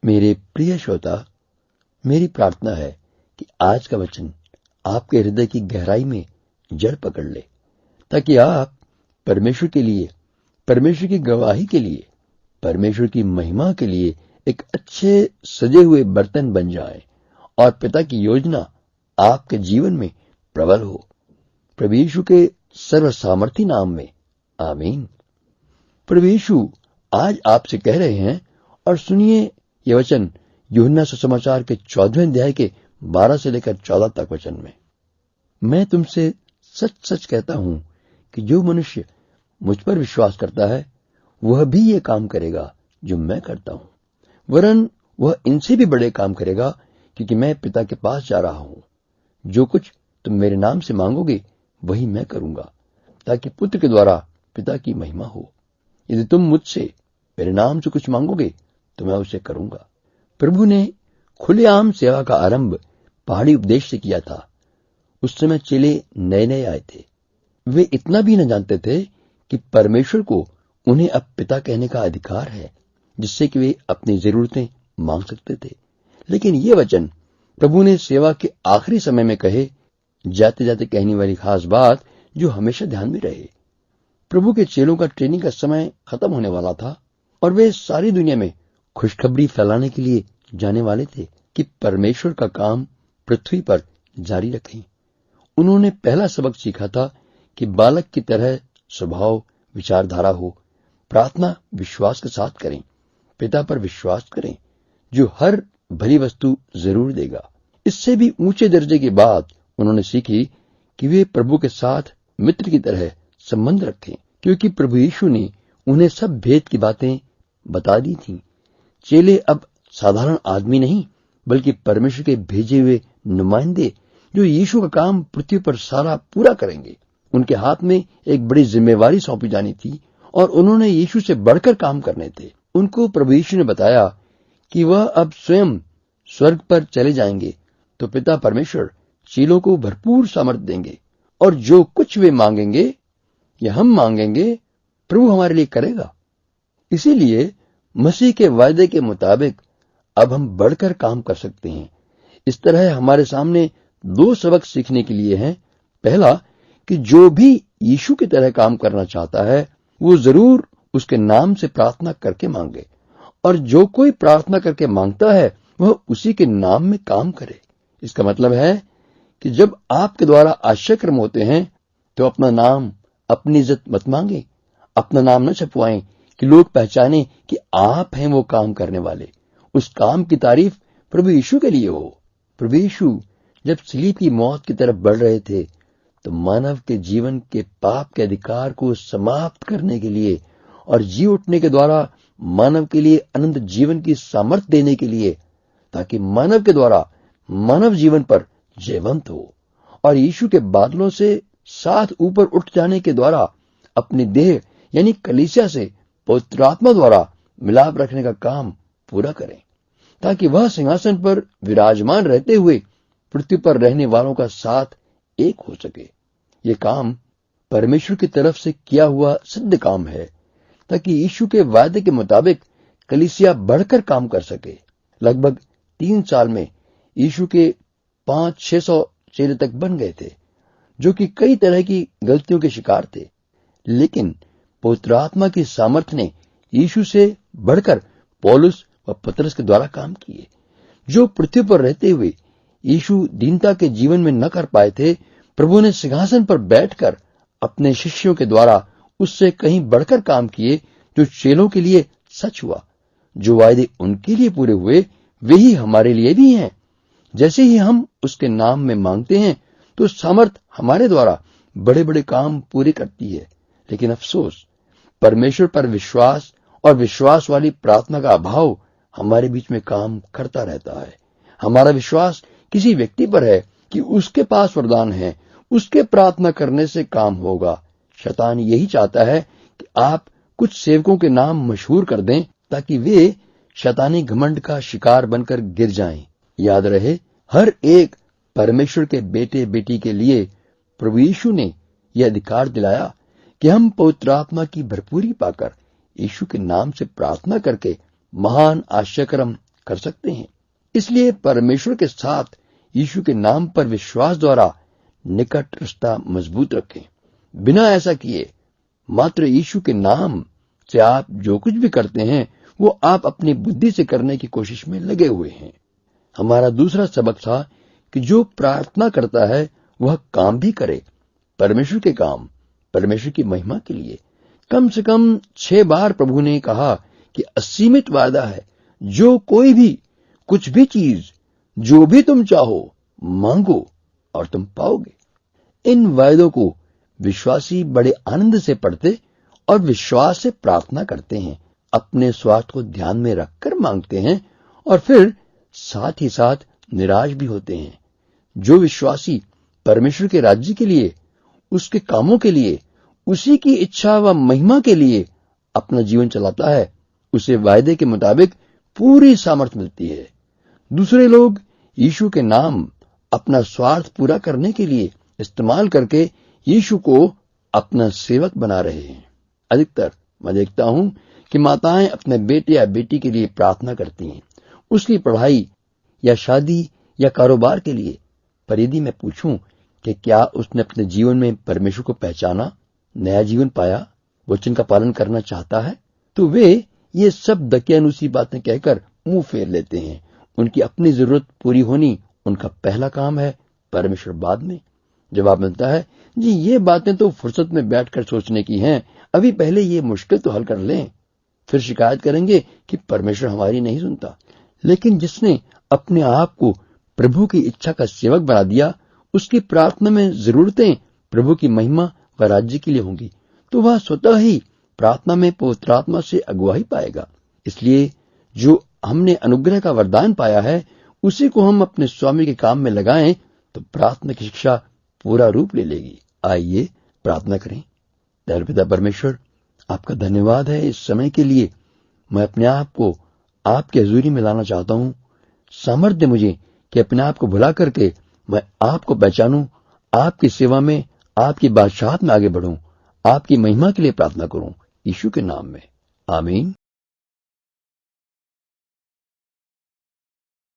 मेरे प्रिय श्रोता, मेरी प्रार्थना है कि आज का वचन आपके हृदय की गहराई में जड़ पकड़ ले, ताकि आप परमेश्वर के लिए, परमेश्वर की गवाही के लिए, परमेश्वर की महिमा के लिए एक अच्छे सजे हुए बर्तन बन जाएं और पिता की योजना आपके जीवन में प्रबल हो। प्रभु यीशु के सर्व सामर्थी नाम में आमीन। प्रभु यीशु आज आपसे कह रहे हैं, और सुनिए यह वचन यूहन्ना सुसमाचार के 14वें अध्याय के 12 से लेकर 14 तक वचन में। मैं तुमसे सच सच कहता हूं कि जो मनुष्य मुझ पर विश्वास करता है वह भी ये काम करेगा जो मैं करता हूं, वरन वह इनसे भी बड़े काम करेगा, क्योंकि मैं पिता के पास जा रहा हूं। जो कुछ तुम मेरे नाम से मांगोगे वही मैं करूंगा, ताकि पुत्र के द्वारा पिता की महिमा हो। यदि तुम मुझसे मेरे नाम से कुछ मांगोगे तो मैं उसे करूंगा। प्रभु ने खुलेआम सेवा का आरंभ पहाड़ी उपदेश से किया था। उस समय चेले नए नए आए थे। वे इतना भी न जानते थे कि परमेश्वर को उन्हें अब पिता कहने का अधिकार है, जिससे कि वे अपनी जरूरतें मांग सकते थे। लेकिन ये वचन प्रभु ने सेवा के आखिरी समय में कहे, जाते जाते कहने वाली खास बात जो हमेशा ध्यान में रहे। प्रभु के चेलों का ट्रेनिंग का समय खत्म होने वाला था और वे सारी दुनिया में खुशखबरी फैलाने के लिए जाने वाले थे कि परमेश्वर का काम पृथ्वी पर जारी रखें। उन्होंने पहला सबक सीखा था कि बालक की तरह स्वभाव विचारधारा हो, प्रार्थना विश्वास के साथ करें, पिता पर विश्वास करें जो हर भली वस्तु जरूर देगा। इससे भी ऊंचे दर्जे की बात उन्होंने सीखी कि वे प्रभु के साथ मित्र की तरह संबंध रखें, क्योंकि प्रभु यीशु ने उन्हें सब भेद की बातें बता दी थीं। चेले अब साधारण आदमी नहीं, बल्कि परमेश्वर के भेजे हुए नुमाइंदे जो यीशु का काम पृथ्वी पर सारा पूरा करेंगे। उनके हाथ में एक बड़ी जिम्मेवारी सौंपी जानी थी और उन्होंने यीशु से बढ़कर काम करने थे। उनको प्रभु यीशु ने बताया कि वह अब स्वयं स्वर्ग पर चले जाएंगे तो पिता परमेश्वर चेलों को भरपूर सामर्थ्य देंगे, और जो कुछ वे मांगेंगे या हम मांगेंगे प्रभु हमारे लिए करेगा। इसीलिए मसीह के वायदे के मुताबिक अब हम बढ़कर काम कर सकते हैं। इस तरह हमारे सामने दो सबक सीखने के लिए हैं। पहला, कि जो भी यीशु की तरह काम करना चाहता है वो जरूर उसके नाम से प्रार्थना करके मांगे, और जो कोई प्रार्थना करके मांगता है वह उसी के नाम में काम करे। इसका मतलब है कि जब आपके द्वारा आश्चर्यक्रम होते हैं तो अपना नाम, अपनी इज्जत मत मांगे, अपना नाम न छपवाएं कि लोग पहचाने कि आप हैं वो काम करने वाले। उस काम की तारीफ प्रभु यीशु के लिए हो। प्रभु यीशु जब सलीब की मौत की तरफ बढ़ रहे थे तो मानव के जीवन के पाप के अधिकार को समाप्त करने के लिए और जी उठने के द्वारा मानव के लिए अनंत जीवन की सामर्थ्य देने के लिए, ताकि मानव के द्वारा मानव जीवन पर जयवंत हो और यीशु के बादलों से साथ ऊपर उठ जाने के द्वारा अपनी देह यानी कलीसिया से पवित्र आत्मा द्वारा मिलाप रखने का काम पूरा करें, ताकि वह सिंहासन पर विराजमान रहते हुए पृथ्वी पर रहने वालों का साथ एक हो सके। ये काम परमेश्वर की तरफ से किया हुआ सिद्ध काम है, ताकि यीशु के वायदे के मुताबिक कलीसिया बढ़कर काम कर सके। लगभग 3 साल में यीशु के 500-600 चेले तक बन गए थे, जो कि कई तरह की गलतियों के शिकार थे। लेकिन पवित्र आत्मा की सामर्थ्य ने यीशु से बढ़कर पौलुस व पतरस के द्वारा काम किए, जो पृथ्वी पर रहते हुए यीशु दीनता के जीवन में न कर पाए थे। प्रभु ने सिंहासन पर बैठकर अपने शिष्यों के द्वारा उससे कहीं बढ़कर काम किए, जो चेलों के लिए सच हुआ। जो वायदे उनके लिए पूरे हुए वे ही हमारे लिए भी हैं। जैसे ही हम उसके नाम में मांगते हैं तो सामर्थ हमारे द्वारा बड़े बड़े काम पूरे करती है। लेकिन अफसोस, परमेश्वर पर विश्वास और विश्वास वाली प्रार्थना का अभाव हमारे बीच में काम करता रहता है। हमारा विश्वास किसी व्यक्ति पर है कि उसके पास वरदान है, उसके प्रार्थना करने से काम होगा। शैतान यही चाहता है कि आप कुछ सेवकों के नाम मशहूर कर दें, ताकि वे शैतानी घमंड का शिकार बनकर गिर जाएं। याद रहे, हर एक परमेश्वर के बेटे बेटी के लिए प्रभु यीशु ने यह अधिकार दिलाया कि हम पवित्र आत्मा की भरपूरी पाकर यीशु के नाम से प्रार्थना करके महान आश्चर्यक्रम कर सकते हैं। इसलिए परमेश्वर के साथ यीशु के नाम पर विश्वास द्वारा निकट रिश्ता मजबूत रखें। बिना ऐसा किए मात्र यीशु के नाम से आप जो कुछ भी करते हैं वो आप अपनी बुद्धि से करने की कोशिश में लगे हुए हैं। हमारा दूसरा सबक था कि जो प्रार्थना करता है वह काम भी करे, परमेश्वर के काम, परमेश्वर की महिमा के लिए। कम से कम 6 बार प्रभु ने कहा कि असीमित वादा है, जो कोई भी कुछ भी चीज जो भी तुम चाहो मांगो और तुम पाओगे। इन वायदों को विश्वासी बड़े आनंद से पढ़ते और विश्वास से प्रार्थना करते हैं, अपने स्वार्थ को ध्यान में रखकर मांगते हैं और फिर साथ ही साथ निराश भी होते हैं। जो विश्वासी परमेश्वर के राज्य के लिए, उसके कामों के लिए, उसी की इच्छा व महिमा के लिए अपना जीवन चलाता है, उसे वायदे के मुताबिक पूरी सामर्थ मिलती है। दूसरे लोग यीशु के नाम अपना स्वार्थ पूरा करने के लिए इस्तेमाल करके यीशु को अपना सेवक बना रहे हैं। अधिकतर मैं देखता हूं कि माताएं अपने बेटे या बेटी के लिए प्रार्थना करती हैं, उसकी पढ़ाई या शादी या कारोबार के लिए। पर यदि मैं पूछूं कि क्या उसने अपने जीवन में परमेश्वर को पहचाना, नया जीवन पाया, वचन का पालन करना चाहता है, तो वे ये सब दकियानुसी बातें कहकर मुंह फेर लेते हैं। उनकी अपनी जरूरत पूरी होनी उनका पहला काम है, परमेश्वर बाद में। जवाब मिलता है, जी ये बातें तो फुर्सत में बैठकर सोचने की हैं, अभी पहले ये मुश्किल तो हल कर लें। फिर शिकायत करेंगे कि परमेश्वर हमारी नहीं सुनता। लेकिन जिसने अपने आप को प्रभु की इच्छा का सेवक बना दिया, उसकी प्रार्थना में जरूरतें प्रभु की महिमा व राज्य के लिए होंगी, तो वह स्वतः ही प्रार्थना में पवित्र आत्मा से अगुवाई पाएगा। इसलिए जो हमने अनुग्रह का वरदान पाया है, उसी को हम अपने स्वामी के काम में लगाएं तो प्रार्थना की शिक्षा पूरा रूप ले लेगी। आइए प्रार्थना करें। दयालु पिता परमेश्वर, आपका धन्यवाद है इस समय के लिए। मैं अपने आप को आपकी हजूरी में लाना चाहता हूँ। सामर्थ्य दे मुझे कि अपने आप को भुला करके मैं आपको पहचानूं, आपकी सेवा में, आपकी बादशाहत में आगे बढ़ूं, आपकी महिमा के लिए प्रार्थना करूं, यीशु के नाम में, आमीन।